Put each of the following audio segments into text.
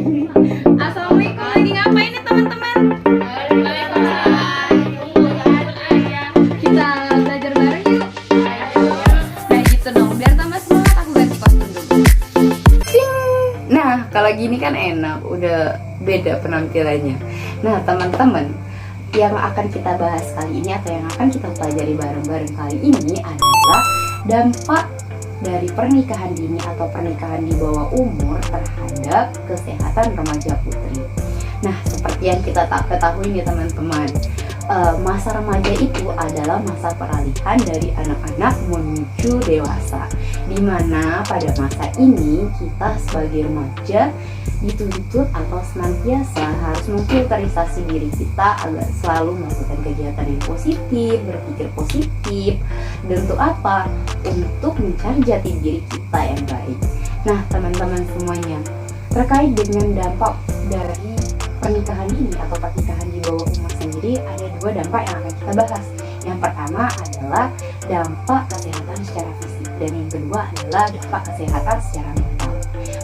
Assalamualaikum, lagi ngapain nih teman-teman? Kita belajar bareng yuk. Nah gitu dong, biar tambah semangat aku ganti kostum dulu. Sing. Nah kalau gini kan enak, udah beda penampilannya. Nah teman-teman, yang akan kita bahas kali ini atau yang akan kita pelajari bareng-bareng kali ini adalah dampak dari pernikahan dini atau pernikahan di bawah umur terhadap kesehatan remaja putri. Nah, seperti yang kita tak ketahui nih teman-teman, masa remaja itu adalah masa peralihan dari anak-anak menuju dewasa, dimana pada masa ini kita sebagai remaja dituntut atau senantiasa harus memfilterisasi diri kita agar selalu melakukan kegiatan yang positif, berpikir positif, dan untuk apa? Untuk mencari jati diri kita yang baik. Nah teman-teman semuanya, terkait dengan dampak dari pernikahan ini atau pernikahan di bawah umur sendiri, ada dua dampak yang akan kita bahas. Yang pertama adalah dampak kesehatan secara fisik, dan yang kedua adalah dampak kesehatan secara mental.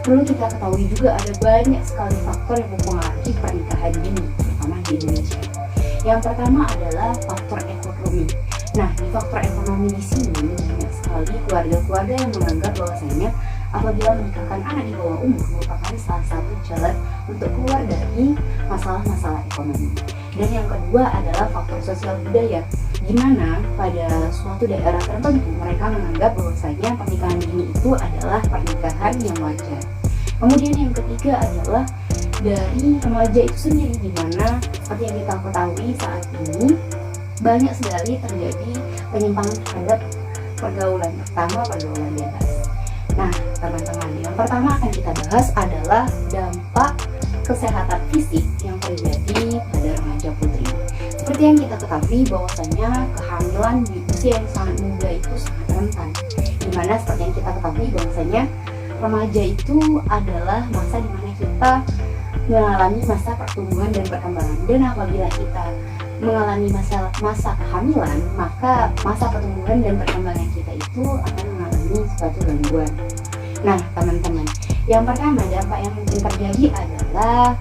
Perlu kita ketahui juga ada banyak sekali faktor yang mempengaruhi pernikahan dini, terutama di Indonesia. Yang pertama adalah faktor ekonomi. Nah, di faktor ekonomi di sini banyak sekali keluarga-keluarga yang menganggap bahwasanya apabila menikahkan anak di bawah umur merupakan salah satu jalan untuk keluar dari masalah-masalah ekonomi. Dan yang kedua adalah faktor sosial budaya, di mana pada suatu daerah tertentu mereka menganggap bahwasanya pernikahan dini itu adalah pernikahan yang wajar. Kemudian yang ketiga adalah dari remaja itu sendiri, di mana seperti yang kita ketahui saat ini banyak sekali terjadi penyimpangan terhadap pergaulan, terutama pergaulan bebas. Nah teman-teman, yang pertama akan kita bahas adalah dampak kesehatan fisik yang terjadi pada remaja putri. Seperti yang kita ketahui bahwasanya kehamilan di usia yang sangat muda itu sangat rentan, dimana seperti yang kita ketahui bahwasanya remaja itu adalah masa dimana kita mengalami masa pertumbuhan dan perkembangan, dan apabila kita mengalami masa kehamilan, maka masa pertumbuhan dan perkembangan kita itu akan mengalami suatu gangguan. Nah teman-teman, yang pertama dampak yang mungkin terjadi adalah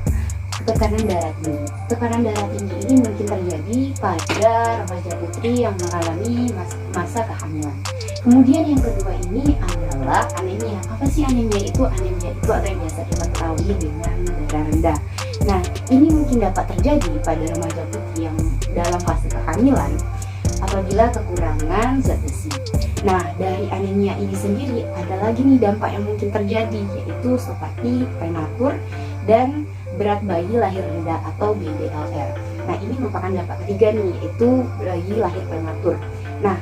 tekanan darah tinggi. Tekanan darah tinggi ini mungkin terjadi pada remaja putri yang mengalami masa kehamilan. Kemudian yang kedua ini adalah anemia. Apa sih anemia itu? Anemia itu atau yang biasa kita ketahui dengan darah rendah. Nah, ini mungkin dapat terjadi pada remaja putri yang dalam fase kehamilan apabila kekurangan zat besi. Nah, dari anemia ini sendiri ada lagi nih dampak yang mungkin terjadi, yaitu seperti prematur dan berat bayi lahir rendah atau BBLR. Nah, ini merupakan dampak ketiga nih, yaitu bayi lahir prematur. Nah,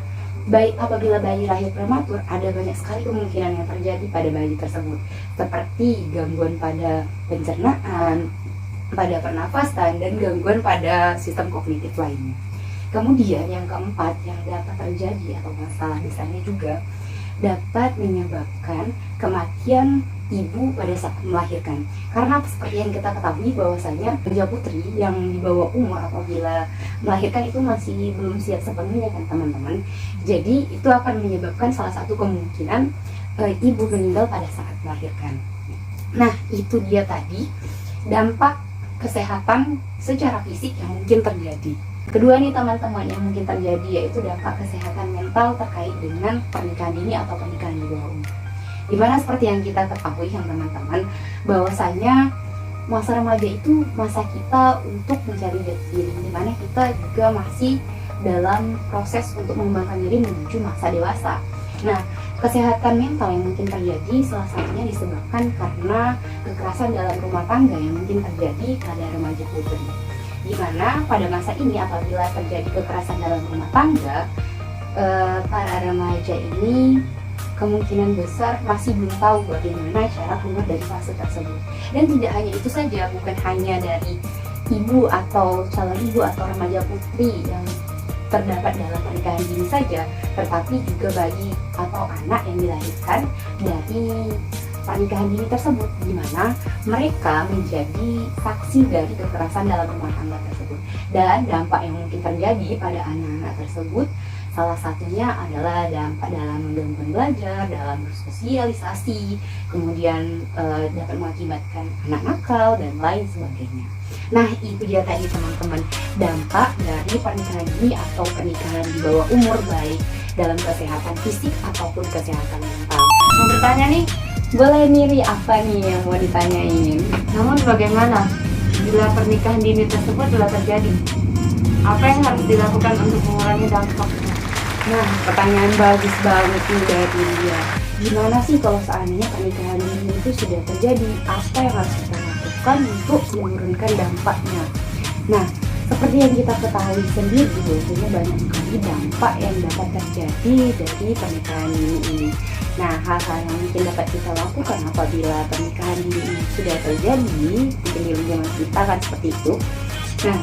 apabila bayi lahir prematur, ada banyak sekali kemungkinan yang terjadi pada bayi tersebut, seperti gangguan pada pencernaan, pada pernafasan, dan gangguan pada sistem kognitif lainnya. Kemudian yang keempat yang dapat terjadi atau masalah besarnya juga dapat menyebabkan kematian ibu pada saat melahirkan. Karena seperti yang kita ketahui bahwasanya remaja putri yang di bawah umur apabila melahirkan itu masih belum siap sepenuhnya kan teman-teman. Jadi itu akan menyebabkan salah satu kemungkinan ibu meninggal pada saat melahirkan. Nah itu dia tadi dampak kesehatan secara fisik yang mungkin terjadi. Kedua nih teman-teman yang mungkin terjadi yaitu dampak kesehatan mental terkait dengan pernikahan dini atau pernikahan di bawah umur. Dimana seperti yang kita ketahui yang teman-teman, bahwasanya masa remaja itu masa kita untuk mencari jati diri, dimana kita juga masih dalam proses untuk mengembangkan diri menuju masa dewasa. Nah, kesehatan mental yang mungkin terjadi salah satunya disebabkan karena kekerasan dalam rumah tangga yang mungkin terjadi pada remaja putri. Di mana pada masa ini apabila terjadi kekerasan dalam rumah tangga, para remaja ini kemungkinan besar masih belum tahu bagaimana cara keluar dari fase tersebut. Dan tidak hanya itu saja, bukan hanya dari ibu atau calon ibu atau remaja putri yang terdapat dalam pernikahan dini saja, tetapi juga bayi atau anak yang dilahirkan dari pernikahan dini tersebut, di mana mereka menjadi saksi dari kekerasan dalam rumah tangga tersebut. Dan dampak yang mungkin terjadi pada anak-anak tersebut Salah satunya adalah dampak dalam gangguan belajar, dalam bersosialisasi, kemudian dapat mengakibatkan anak nakal dan lain sebagainya. Nah, itu dia tadi teman-teman, dampak dari pernikahan dini atau pernikahan di bawah umur, baik dalam kesehatan fisik ataupun kesehatan mental. Mau bertanya nih, boleh nih, apa nih yang mau ditanyain? Namun bagaimana bila pernikahan dini tersebut telah terjadi? Apa yang harus dilakukan untuk mengurangi dampaknya? Nah, pertanyaan bagus banget nih dari dia. Gimana sih kalau seandainya pernikahan dini itu sudah terjadi? Apa yang harus kita lakukan untuk menurunkan dampaknya? Nah, seperti yang kita ketahui sendiri, bahwasanya banyak sekali dampak yang dapat terjadi dari pernikahan dini ini. Nah, hal-hal yang mungkin dapat kita lakukan apabila pernikahan dini ini sudah terjadi, mungkin di zaman kita kan seperti itu. Nah,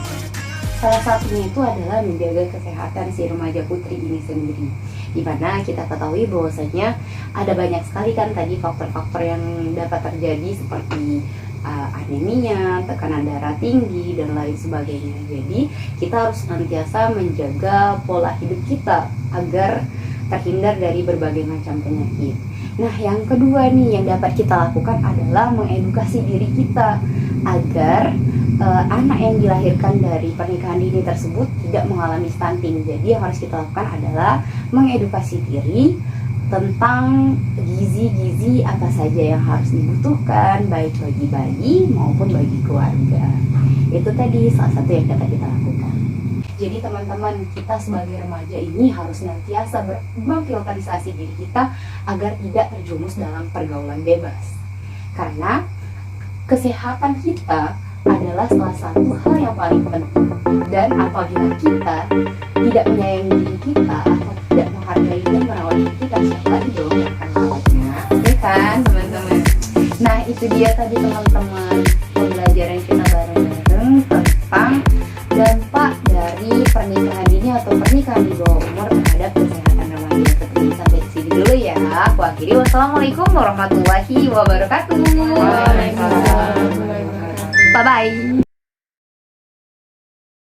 salah satunya itu adalah menjaga kesehatan si remaja putri ini sendiri, di mana kita ketahui bahwasanya ada banyak sekali kan tadi faktor-faktor yang dapat terjadi seperti anemia, tekanan darah tinggi, dan lain sebagainya. Jadi kita harus senantiasa menjaga pola hidup kita agar terhindar dari berbagai macam penyakit. Nah, yang kedua nih yang dapat kita lakukan adalah mengedukasi diri kita agar anak yang dilahirkan dari pernikahan dini tersebut tidak mengalami stunting. Jadi yang harus kita lakukan adalah mengedukasi diri tentang gizi-gizi apa saja yang harus dibutuhkan, baik bagi bayi maupun bagi keluarga. Itu tadi salah satu yang dapat kita lakukan. Jadi teman-teman, kita sebagai remaja ini harus senantiasa memfilterisasi diri kita agar tidak terjumus dalam pergaulan bebas. Karena kesehatan kita adalah salah satu hal yang paling penting. Dan apabila kita tidak menyayangi diri kita atau tidak menghargai dan merawat diri kita, siapa lagi dong yang akan merawatnya? Oke kan teman-teman? Nah, itu dia tadi teman-teman pembelajaran kita bareng-bareng tentang dampak dari pernikahan dini atau pernikahan di bawah umur terhadap kesehatan remaja. Sampai di sini dulu ya. Aku akhiri, wassalamualaikum warahmatullahi wabarakatuh.